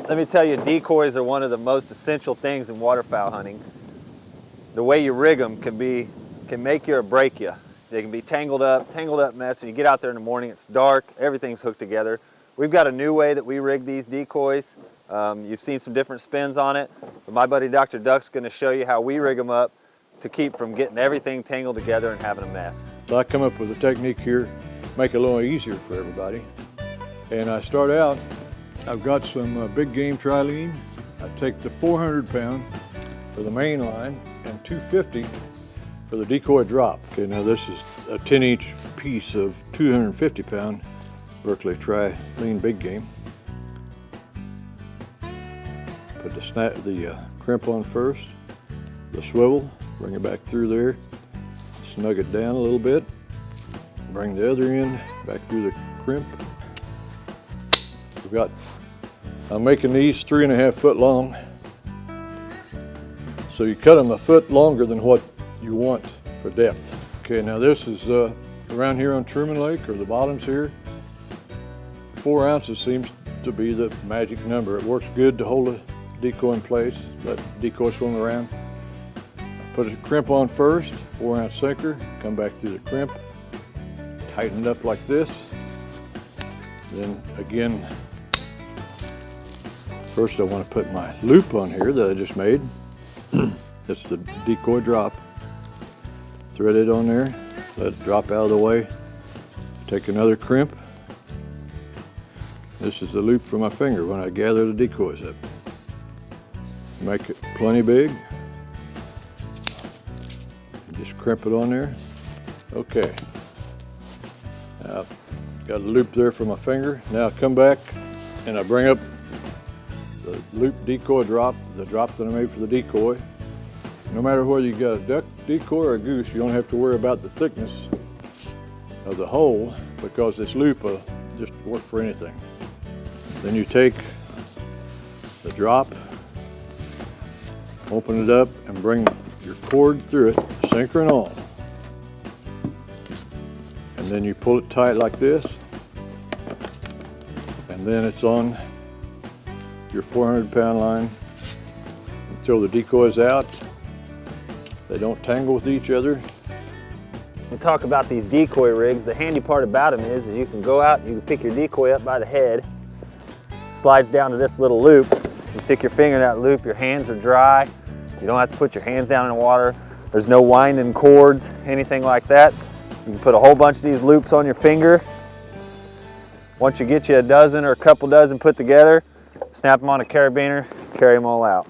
Let me tell you, decoys are one of the most essential things in waterfowl hunting. The way you rig them can make you or break you. They can be tangled up mess, and you get out there in the morning, it's dark, everything's hooked together. We've got a new way that we rig these decoys. You've seen some different spins on it, but my buddy Dr. Duck's going to show you how we rig them up to keep from getting everything tangled together and having a mess. So I come up with a technique here, make it a little easier for everybody. And I start out, I've got some big game trilene. I take the 400 pound for the main line and 250 for the decoy drop. Okay, now this is a 10-inch piece of 250 pound Berkeley trilene big game. Put the crimp on first, the swivel, bring it back through there, snug it down a little bit, bring the other end back through the crimp. I'm making these 3.5 foot long. So you cut them a foot longer than what you want for depth. Okay, now this is around here on Truman Lake, or the bottoms here. 4 ounces seems to be the magic number. It works good to hold a decoy in place, let the decoy swim around. Put a crimp on first, 4 ounce sinker, come back through the crimp, tighten it up like this. Then again, first I want to put my loop on here that I just made. That's the decoy drop. Thread it on there, let it drop out of the way. Take another crimp. This is the loop for my finger when I gather the decoys up. Make it plenty big. Just crimp it on there. Okay. Now I've got a loop there for my finger. Now I come back and I bring up the loop decoy drop, the drop that I made for the decoy. No matter whether you got a duck decoy or a goose, you don't have to worry about the thickness of the hole, because this loop will just work for anything. Then you take the drop, open it up, and bring your cord through it, sinker and all. And then you pull it tight like this, and then it's on your 400 pound line until the decoy's out. They don't tangle with each other. We talk about these decoy rigs. The handy part about them is you can go out and you can pick your decoy up by the head, slides down to this little loop. You stick your finger in that loop, your hands are dry. You don't have to put your hands down in the water. There's no winding cords, anything like that. You can put a whole bunch of these loops on your finger. Once you get you a dozen or a couple dozen put together, snap them on a carabiner, carry them all out.